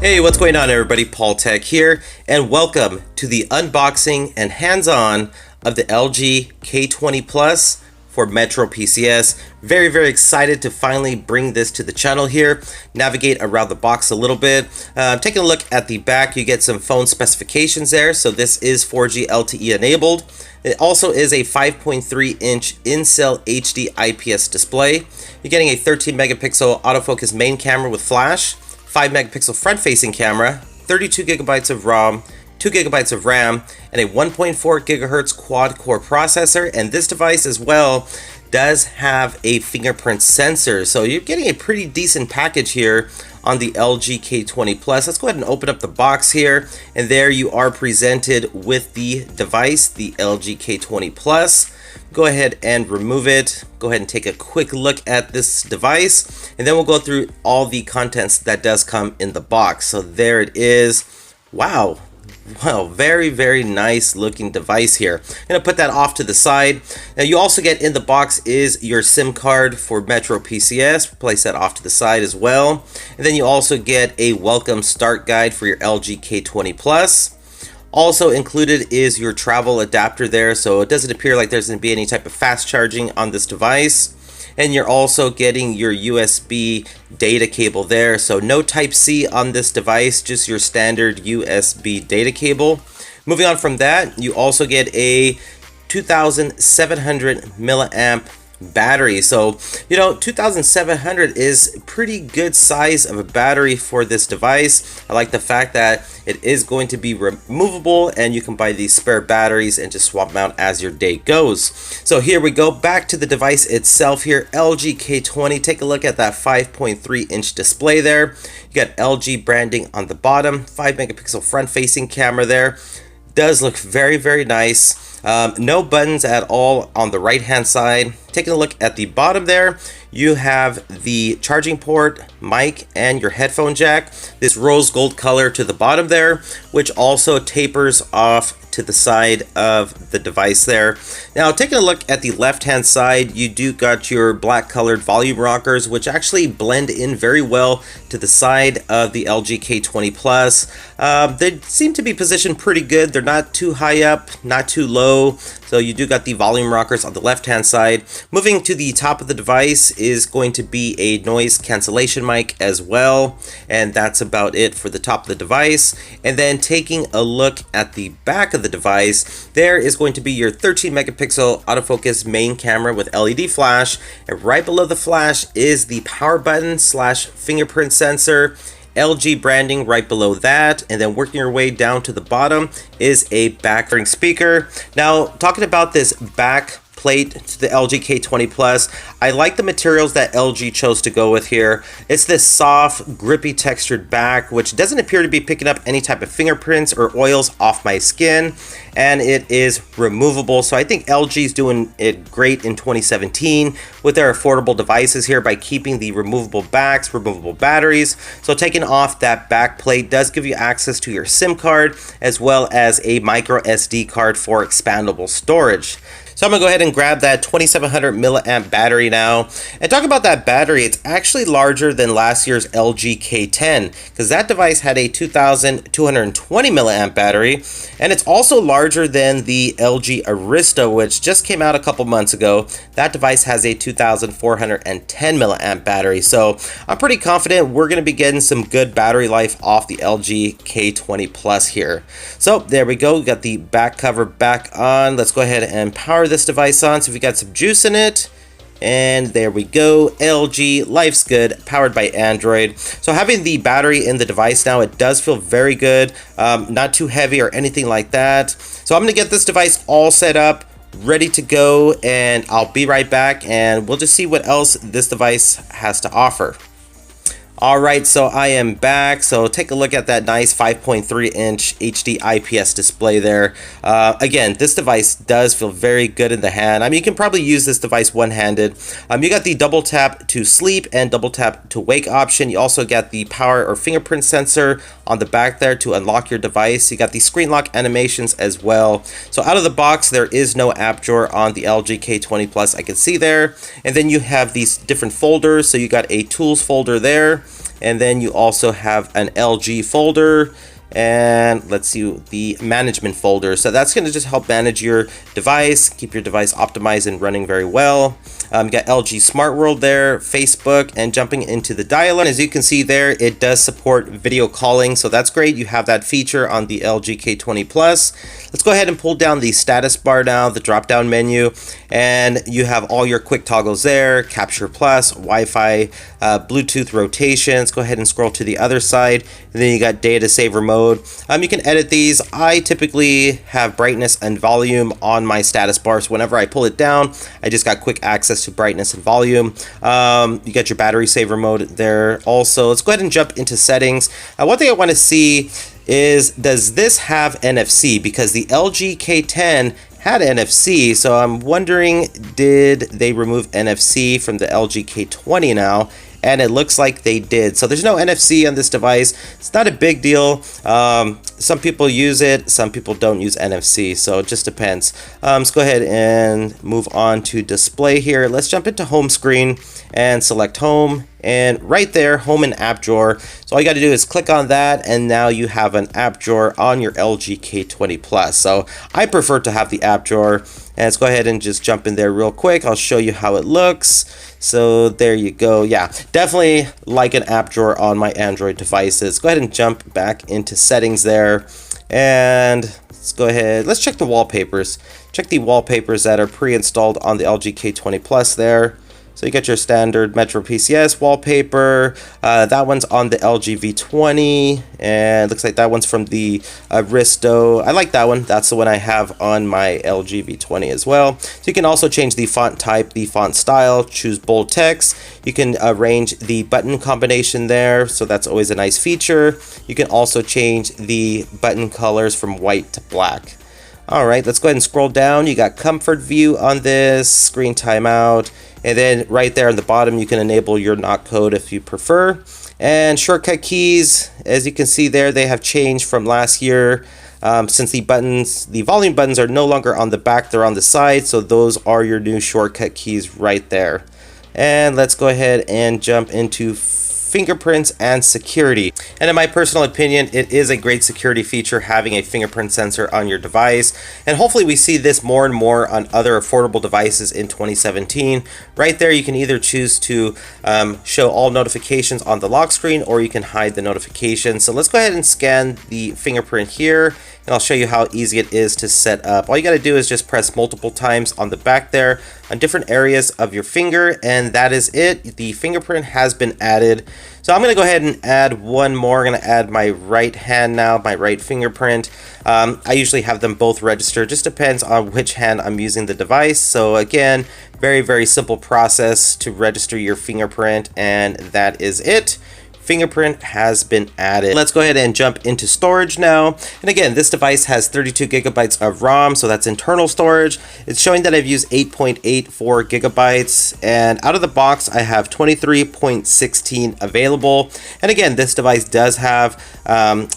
Hey, what's going on everybody? Paul Tech here, and welcome to the unboxing and hands-on of the LG K20 Plus for Metro PCS. Very excited to finally bring this to the channel here, navigate around the box a little bit. Taking a look at the back, you get some phone specifications there. So this is 4G LTE enabled. It also is a 5.3-inch in-cell HD IPS display. You're getting a 13 megapixel autofocus main camera with flash, 5 megapixel front-facing camera, 32 gigabytes of ROM, 2 gigabytes of RAM, and a 1.4 gigahertz quad-core processor. And this device as well does have a fingerprint sensor. So you're getting a pretty decent package here on the LG K20 Plus. Let's go ahead and open up the box here. And there you are presented with the device, the LG K20 Plus. Go ahead and remove it. Go ahead and take a quick look at this device, and then we'll go through all the contents that does come in the box. So there it is. Wow, very nice looking device here. I'm gonna put that off to the side. Now you also get in the box is your SIM card for Metro PCS. Place that off to the side as well. And then you also get a welcome start guide for your LG K20 Plus. Also included is your travel adapter there, so it doesn't appear like there's going to be any type of fast charging on this device. And you're also getting your USB data cable there, so no Type-C on this device, just your standard USB data cable. Moving on from that, you also get a 2700 milliamp battery. So 2700 is pretty good size of a battery for this device. I like the fact that it is going to be removable, and you can buy these spare batteries and just swap them out as your day goes. So here we go, back to the device itself here, LG K20. Take a look at that 5.3-inch display there. You got LG branding on the bottom, 5 megapixel front facing camera there. Does look very nice. No buttons at all on the right hand side. Taking a look at the bottom there, you have the charging port, mic, and your headphone jack. This rose gold color to the bottom there, which also tapers off to the side of the device there. Now taking a look at the left hand side, you do got your black colored volume rockers, which actually blend in very well to the side of the LG K20 Plus. They seem to be positioned pretty good. They're not too high up, not too low. So you do got the volume rockers on the left hand side. Moving to the top of the device is going to be a noise cancellation mic as well. And that's about it for the top of the device. And then taking a look at the back of the device, there is going to be your 13 megapixel autofocus main camera with LED flash. And right below the flash is the power button slash fingerprint sensor. LG branding right below that, and then working your way down to the bottom is a back speaker. Now talking about this back plate to the LG K20 Plus, I like the materials that LG chose to go with here. It's this soft, grippy textured back, which doesn't appear to be picking up any type of fingerprints or oils off my skin, and it is removable. So I think LG is doing it great in 2017 with their affordable devices here by keeping the removable backs, removable batteries. So taking off that back plate does give you access to your SIM card as well as a micro SD card for expandable storage. So I'm gonna go ahead and grab that 2700 milliamp battery now. And talk about that battery, it's actually larger than last year's LG K10, because that device had a 2220 milliamp battery, and it's also larger than the LG Arista, which just came out a couple months ago. That device has a 2410 milliamp battery. So I'm pretty confident we're gonna be getting some good battery life off the LG K20 Plus here. So there we go, we got the back cover back on. Let's go ahead and power this device on, so we got some juice in it. And there we go, LG, life's good, powered by Android. So having the battery in the device now, it does feel very good, not too heavy or anything like that. So I'm gonna get this device all set up, ready to go, and I'll be right back, and we'll just see what else this device has to offer. Alright, so I am back. So take a look at that nice 5.3-inch HD IPS display there. Again, this device does feel very good in the hand. I mean, you can probably use this device one-handed. You got the double tap to sleep and double tap to wake option. You also got the power or fingerprint sensor on the back there to unlock your device. You got the screen lock animations as well. So out of the box, there is no app drawer on the LG K20 Plus, I can see there. And then you have these different folders. So you got a tools folder there. And then you also have an LG folder, and let's see, the management folder. So that's going to just help manage your device, keep your device optimized and running very well. You got LG Smart World there, Facebook, and jumping into the dial-up. As you can see there, it does support video calling, so that's great. You have that feature on the LG K20 Plus. Let's go ahead and pull down the status bar now, the drop-down menu, and you have all your quick toggles there, Capture Plus, Wi-Fi, Bluetooth rotations. Go ahead and scroll to the other side, and then you got data saver mode. You can edit these. I typically have brightness and volume on my status bar, so whenever I pull it down, I just got quick access to brightness and volume. You got your battery saver mode there also. Let's go ahead and jump into settings. One thing I want to see is, does this have NFC? Because the LG K10 had NFC, so I'm wondering, did they remove NFC from the LG K20 now? And it looks like they did. So there's no NFC on this device. It's not a big deal. Some people use it, some people don't use NFC, so it just depends. Let's go ahead and move on to display here. Let's jump into home screen and select home, and right there, home and app drawer. So all you got to do is click on that, and now you have an app drawer on your LG K20 Plus. So I prefer to have the app drawer, and let's go ahead and just jump in there real quick. I'll show you how it looks. So there you go. Yeah, definitely like an app drawer on my Android devices. Go ahead and jump back into settings there, and let's go ahead. Let's check the wallpapers. Check the wallpapers that are pre-installed on the LG K20 Plus there. So you got your standard Metro PCS wallpaper. That one's on the LG V20, and looks like that one's from the Aristo. I like that one. That's the one I have on my LG V20 as well. So you can also change the font type, the font style, choose bold text. You can arrange the button combination there, so that's always a nice feature. You can also change the button colors from white to black. All right, let's go ahead and scroll down. You got comfort view on this, screen timeout, and then right there on the bottom, you can enable your knock code if you prefer. And shortcut keys, as you can see there, they have changed from last year. Since the buttons, the volume buttons are no longer on the back, they're on the side. So those are your new shortcut keys right there. And let's go ahead and jump into fingerprints and security. And in my personal opinion, it is a great security feature having a fingerprint sensor on your device, and hopefully we see this more and more on other affordable devices in 2017. Right there, you can either choose to show all notifications on the lock screen, or you can hide the notifications. So let's go ahead and scan the fingerprint here, and I'll show you how easy it is to set up. All you got to do is just press multiple times on the back there on different areas of your finger, and that is it. The fingerprint has been added. So I'm going to go ahead and add one more. I'm going to add my right hand now, my right fingerprint. I usually have them both registered. Just depends on which hand I'm using the device. So again, very, very simple process to register your fingerprint, and that is it. Fingerprint has been added. Let's go ahead and jump into storage now. And again, this device has 32 gigabytes of ROM, so that's internal storage. It's showing that I've used 8.84 gigabytes, and out of the box, I have 23.16 available. And again, this device does have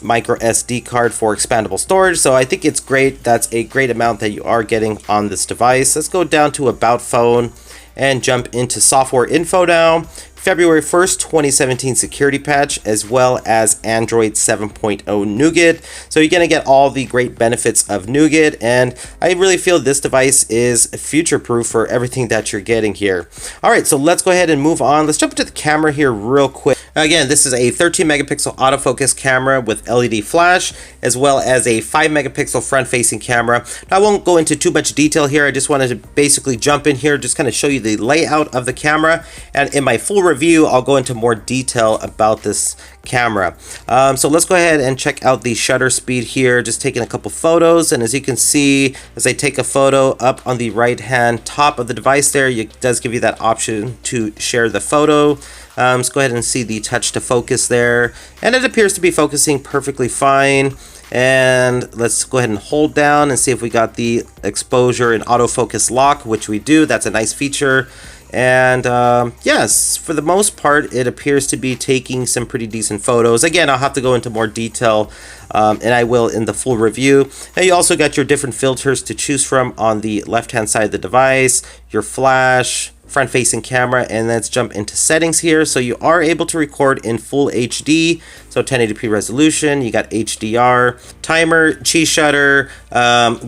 micro SD card for expandable storage, so I think it's great. That's a great amount that you are getting on this device. Let's go down to About Phone and jump into software info now. February 1st, 2017 security patch, as well as Android 7.0 Nougat. So you're going to get all the great benefits of Nougat, and I really feel this device is future-proof for everything that you're getting here. All right, so let's go ahead and move on. Let's jump into the camera here real quick. Again, this is a 13 megapixel autofocus camera with LED flash, as well as a 5 megapixel front-facing camera. Now, I won't go into too much detail here. I just wanted to basically jump in here, just kind of show you the layout of the camera, and in my full review, I'll go into more detail about this camera. So let's go ahead and check out the shutter speed here. Just taking a couple photos, and as you can see, as I take a photo up on the right hand top of the device there, it does give you that option to share the photo. Let's go ahead and see the touch to focus there, and it appears to be focusing perfectly fine. And let's go ahead and hold down and see if we got the exposure and autofocus lock, which we do. That's a nice feature. And yes, for the most part, it appears to be taking some pretty decent photos. Again, I'll have to go into more detail, and I will in the full review. Now, you also got your different filters to choose from on the left-hand side of the device, your flash, front-facing camera, and let's jump into settings here. So you are able to record in full HD, so 1080p resolution. You got HDR, timer, cheese shutter,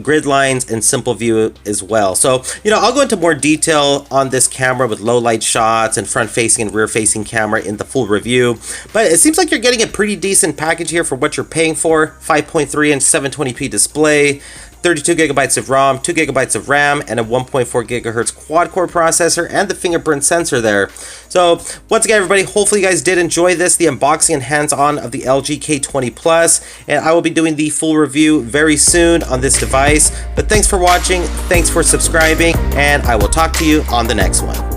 grid lines, and simple view as well. So, I'll go into more detail on this camera with low light shots and front-facing and rear-facing camera in the full review. But it seems like you're getting a pretty decent package here for what you're paying for. 5.3-inch 720p display, 32 gigabytes of ROM, 2 gigabytes of RAM, and a 1.4 gigahertz quad-core processor, and the fingerprint sensor there. So, once again, everybody, hopefully you guys did enjoy this, the unboxing and hands-on of the LG K20 Plus, and I will be doing the full review very soon on this device. But thanks for watching, thanks for subscribing, and I will talk to you on the next one.